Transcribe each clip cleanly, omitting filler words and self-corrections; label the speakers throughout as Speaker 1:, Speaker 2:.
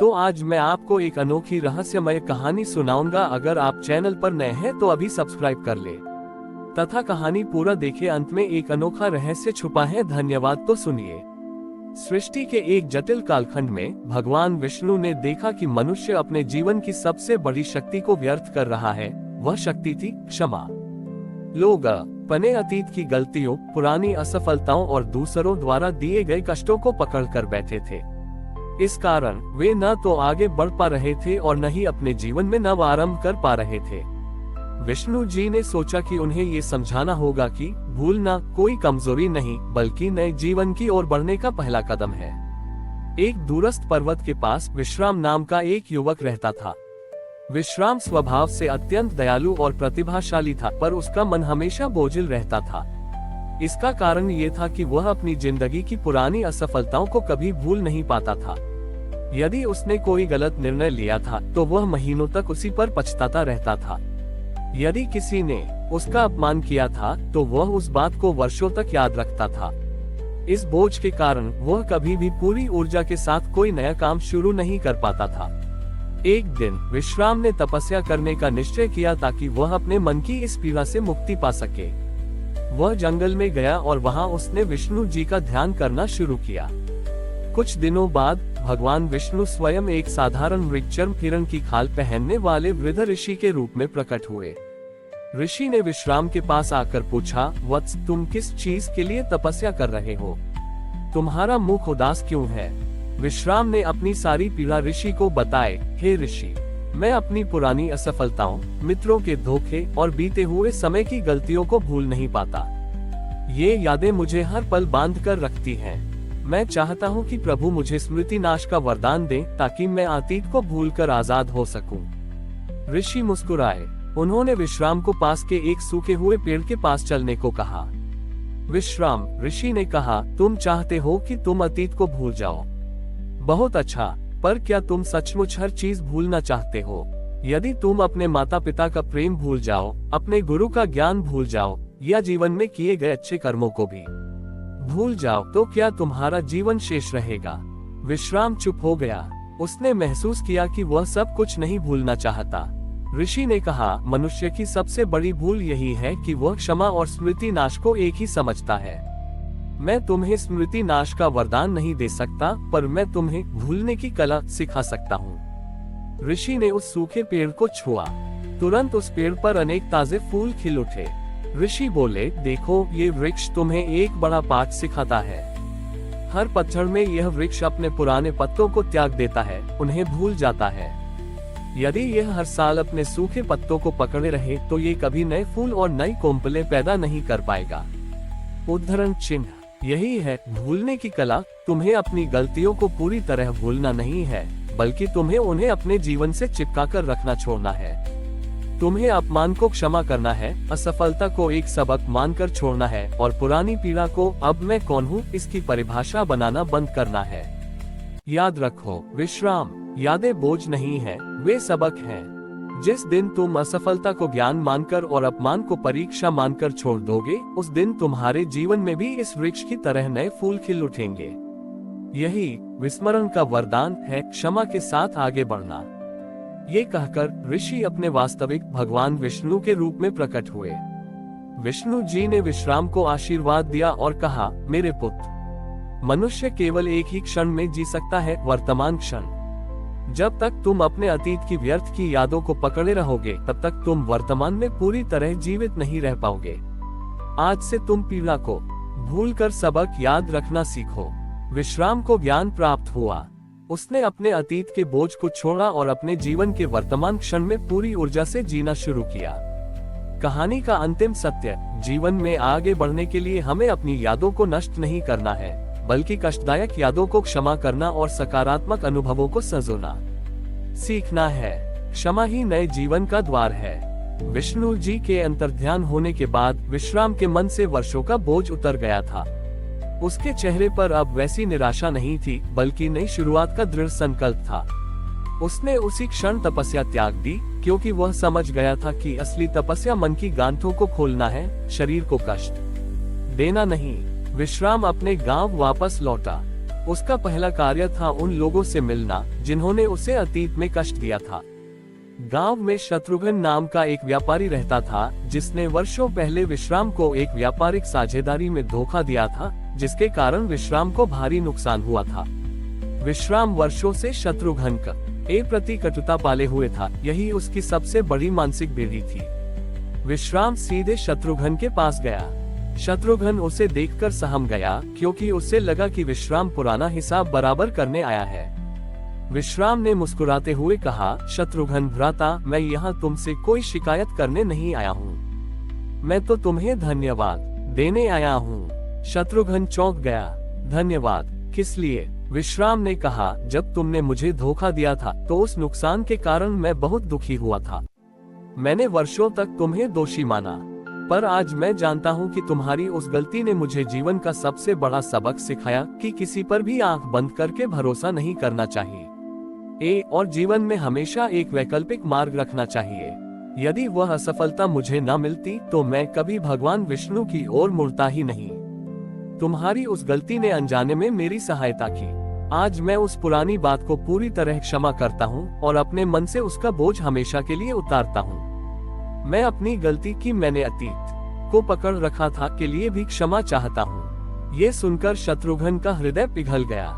Speaker 1: तो आज मैं आपको एक अनोखी रहस्यमय कहानी सुनाऊंगा। अगर आप चैनल पर नए हैं तो अभी सब्सक्राइब कर ले तथा कहानी पूरा देखे। अंत में एक अनोखा रहस्य छुपा है। धन्यवाद। तो सुनिए। सृष्टि के एक जटिल कालखंड में भगवान विष्णु ने देखा कि मनुष्य अपने जीवन की सबसे बड़ी शक्ति को व्यर्थ कर रहा है। वह शक्ति थी क्षमा। लोग अपने अतीत की गलतियों, पुरानी असफलताओं और दूसरों द्वारा दिए गए कष्टों को पकड़ कर बैठे थे। इस कारण वे न तो आगे बढ़ पा रहे थे और न ही अपने जीवन में नव आरंभ कर पा रहे थे। विष्णु जी ने सोचा कि उन्हें ये समझाना होगा कि भूलना कोई कमजोरी नहीं बल्कि नए जीवन की ओर बढ़ने का पहला कदम है। एक दूरस्थ पर्वत के पास विश्राम नाम का एक युवक रहता था। विश्राम स्वभाव से अत्यंत दयालु और प्रतिभाशाली था, पर उसका मन हमेशा बोझिल रहता था। इसका कारण ये था कि वह अपनी जिंदगी की पुरानी असफलताओं को कभी भूल नहीं पाता था। यदि उसने कोई गलत निर्णय लिया था तो वह महीनों तक उसी पर पछताता रहता था। यदि किसी ने उसका अपमान किया था तो वह उस बात को वर्षों तक याद रखता था। इस बोझ के कारण वह कभी भी पूरी ऊर्जा के साथ कोई नया काम शुरू नहीं कर पाता था। एक दिन विश्राम ने तपस्या करने का निश्चय किया ताकि वह अपने मन की इस पीड़ा से मुक्ति पा सके। वह जंगल में गया और वहां उसने विष्णु जी का ध्यान करना शुरू किया। कुछ दिनों बाद भगवान विष्णु स्वयं एक साधारण मृगचर्म हिरण की खाल पहनने वाले वृद्ध ऋषि के रूप में प्रकट हुए। ऋषि ने विश्राम के पास आकर पूछा, वत्स, तुम किस चीज के लिए तपस्या कर रहे हो? तुम्हारा मुख उदास क्यों है? विश्राम ने अपनी सारी पीड़ा ऋषि को बताए। हे ऋषि, मैं अपनी पुरानी असफलताओं, मित्रों के धोखे और बीते हुए समय की गलतियों को भूल नहीं पाता। ये यादें मुझे हर पल बांध कर रखती हैं। मैं चाहता हूँ कि प्रभु मुझे स्मृति नाश का वरदान दें ताकि मैं अतीत को भूलकर आजाद हो सकूं। ऋषि मुस्कुराए। उन्होंने विश्राम को पास के एक सूखे हुए पेड़ के पास चलने को कहा। विश्राम, ऋषि ने कहा, तुम चाहते हो कि तुम अतीत को भूल जाओ। बहुत अच्छा, पर क्या तुम सचमुच हर चीज भूलना चाहते हो? यदि तुम अपने माता पिता का प्रेम भूल जाओ, अपने गुरु का ज्ञान भूल जाओ या जीवन में किए गए अच्छे कर्मों को भी भूल जाओ तो क्या तुम्हारा जीवन शेष रहेगा? विश्राम चुप हो गया। उसने महसूस किया कि वह सब कुछ नहीं भूलना चाहता। ऋषि ने कहा, मनुष्य की सबसे बड़ी भूल यही है कि वह क्षमा और स्मृति नाश को एक ही समझता है। मैं तुम्हें स्मृति नाश का वरदान नहीं दे सकता, पर मैं तुम्हें भूलने की कला सिखा सकता हूँ। ऋषि ने उस सूखे पेड़ को छुआ। तुरंत उस पेड़ पर अनेक ताजे फूल खिल उठे। ऋषि बोले, देखो, ये वृक्ष तुम्हें एक बड़ा पाठ सिखाता है। हर पतझड़ में यह वृक्ष अपने पुराने पत्तों को त्याग देता है, उन्हें भूल जाता है। यदि यह हर साल अपने सूखे पत्तों को पकड़े रहे तो ये कभी नए फूल और नई कोम्पलें पैदा नहीं कर पाएगा। उद्धरण चिन्ह। यही है भूलने की कला। तुम्हें अपनी गलतियों को पूरी तरह भूलना नहीं है, बल्कि तुम्हें उन्हें अपने जीवन से चिपका कर रखना छोड़ना है। तुम्हें अपमान को क्षमा करना है, असफलता को एक सबक मानकर छोड़ना है और पुरानी पीड़ा को अब मैं कौन हूँ इसकी परिभाषा बनाना बंद करना है। याद रखो विश्राम, यादें बोझ नहीं है, वे सबक हैं। जिस दिन तुम असफलता को ज्ञान मानकर और अपमान को परीक्षा मानकर छोड़ दोगे, उस दिन तुम्हारे जीवन में भी इस वृक्ष की तरह नए फूल खिल उठेंगे। यही विस्मरण का वरदान है, क्षमा के साथ आगे बढ़ना। ये कहकर ऋषि अपने वास्तविक भगवान विष्णु के रूप में प्रकट हुए। विष्णु जी ने विश्राम को आशीर्वाद दिया और कहा, मेरे पुत्र, मनुष्य केवल एक ही क्षण में जी सकता है, वर्तमान क्षण। जब तक तुम अपने अतीत की व्यर्थ की यादों को पकड़े रहोगे, तब तक तुम वर्तमान में पूरी तरह जीवित नहीं रह पाओगे। आज से तुम पीड़ा को भूलकर सबक याद रखना सीखो। विश्राम को ज्ञान प्राप्त हुआ। उसने अपने अतीत के बोझ को छोड़ा और अपने जीवन के वर्तमान क्षण में पूरी ऊर्जा से जीना शुरू किया। कहानी का अंतिम सत्य, जीवन में आगे बढ़ने के लिए हमें अपनी यादों को नष्ट नहीं करना है, बल्कि कष्टदायक यादों को क्षमा करना और सकारात्मक अनुभवों को संजोना सीखना है। क्षमा ही नए जीवन का द्वार है। विष्णु जी के अंतर्ध्यान होने के बाद विश्राम के मन से वर्षों का बोझ उतर गया था। उसके चेहरे पर अब वैसी निराशा नहीं थी, बल्कि नई शुरुआत का दृढ़ संकल्प था। उसने उसी क्षण तपस्या त्याग दी, क्योंकि वह समझ गया था कि असली तपस्या मन की गांठों को खोलना है, शरीर को कष्ट देना नहीं। विश्राम अपने गांव वापस लौटा। उसका पहला कार्य था उन लोगों से मिलना जिन्होंने उसे अतीत में कष्ट दिया था। गांव में शत्रुघ्न नाम का एक व्यापारी रहता था, जिसने वर्षों पहले विश्राम को एक व्यापारिक साझेदारी में धोखा दिया था, जिसके कारण विश्राम को भारी नुकसान हुआ था। विश्राम वर्षों से शत्रुघ्न के प्रति कटुता पाले हुए था, यही उसकी सबसे बड़ी मानसिक पीढ़ी थी। विश्राम सीधे शत्रुघ्न के पास गया। शत्रुघ्न उसे देखकर सहम गया, क्योंकि उसे लगा कि विश्राम पुराना हिसाब बराबर करने आया है। विश्राम ने मुस्कुराते हुए कहा, शत्रुघ्न भ्राता, मैं यहाँ तुमसे कोई शिकायत करने नहीं आया हूँ, मैं तो तुम्हें धन्यवाद देने आया हूँ। शत्रुघ्न चौंक गया। धन्यवाद? किस लिए? विश्राम ने कहा, जब तुमने मुझे धोखा दिया था तो उस नुकसान के कारण मैं बहुत दुखी हुआ था। मैंने वर्षों तक तुम्हें दोषी माना, पर आज मैं जानता हूँ कि तुम्हारी उस गलती ने मुझे जीवन का सबसे बड़ा सबक सिखाया कि किसी पर भी आंख बंद करके भरोसा नहीं करना चाहिए और जीवन में हमेशा एक वैकल्पिक मार्ग रखना चाहिए। यदि वह असफलता मुझे न मिलती तो मैं कभी भगवान विष्णु की ओर मुड़ता ही नहीं। तुम्हारी उस गलती ने अनजाने में मेरी सहायता की। आज मैं उस पुरानी बात को पूरी तरह क्षमा करता हूँ और अपने मन से उसका बोझ हमेशा के लिए उतारता हूँ। मैं अपनी गलती की मैंने अतीत को पकड़ रखा था के लिए भी क्षमा चाहता हूँ। ये सुनकर शत्रुघ्न का हृदय पिघल गया।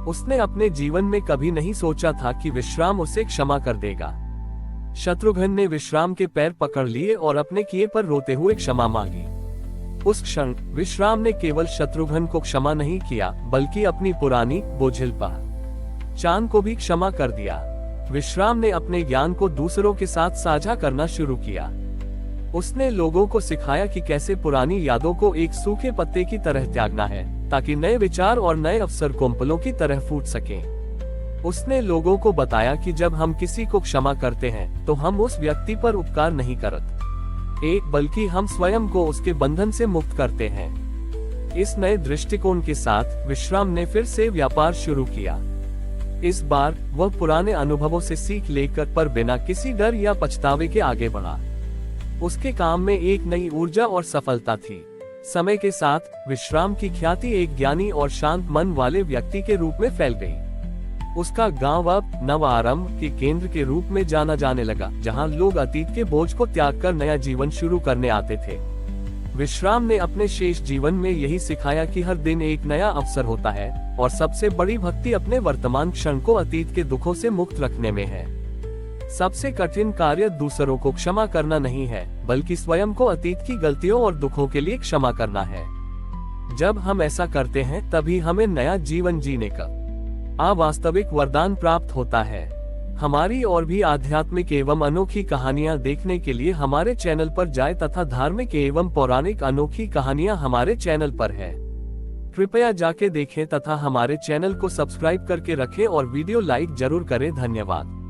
Speaker 1: उसने अपने जीवन में कभी नहीं सोचा था कि विश्राम उसे क्षमा कर देगा। शत्रुघ्न ने विश्राम के पैर पकड़ लिए और अपने किए पर रोते हुए क्षमा मांगी। उस क्षण विश्राम ने केवल शत्रुघ्न को क्षमा नहीं किया, बल्कि अपनी पुरानी बोझिल पहचान को भी क्षमा कर दिया। विश्राम ने अपने ज्ञान को दूसरों के साथ साझा करना शुरू किया। उसने लोगों को सिखाया कि कैसे पुरानी यादों को एक सूखे पत्ते की तरह त्यागना है, ताकि नए विचार और नए अवसर कोम्पलों की तरह फूट सकें। उसने लोगों को बताया कि जब हम किसी को क्षमा करते हैं तो हम उस व्यक्ति पर उपकार नहीं करते, बल्कि हम स्वयं को उसके बंधन से मुक्त करते हैं। इस नए दृष्टिकोण के साथ विश्राम ने फिर से व्यापार शुरू किया। इस बार वह पुराने अनुभवों से सीख लेकर पर बिना किसी डर या पछतावे के आगे बढ़ा। उसके काम में एक नई ऊर्जा और सफलता थी। समय के साथ विश्राम की ख्याति एक ज्ञानी और शांत मन वाले व्यक्ति के रूप में फैल गई। उसका गांव अब नव आरंभ के केंद्र के रूप में जाना जाने लगा, जहां लोग अतीत के बोझ को त्याग कर नया जीवन शुरू करने आते थे। विश्राम ने अपने शेष जीवन में यही सिखाया कि हर दिन एक नया अवसर होता है और सबसे बड़ी भक्ति अपने वर्तमान क्षण को अतीत के दुखों से मुक्त रखने में है। सबसे कठिन कार्य दूसरों को क्षमा करना नहीं है, बल्कि स्वयं को अतीत की गलतियों और दुखों के लिए क्षमा करना है। जब हम ऐसा करते हैं तभी हमें नया जीवन जीने का अवास्तविक वरदान प्राप्त होता है। हमारी और भी आध्यात्मिक एवं अनोखी कहानियां देखने के लिए हमारे चैनल पर जाएं तथा धार्मिक एवं पौराणिक अनोखी कहानियां हमारे चैनल पर है। कृपया जाके देखें तथा हमारे चैनल को सब्सक्राइब करके रखें और वीडियो लाइक जरूर करें। धन्यवाद।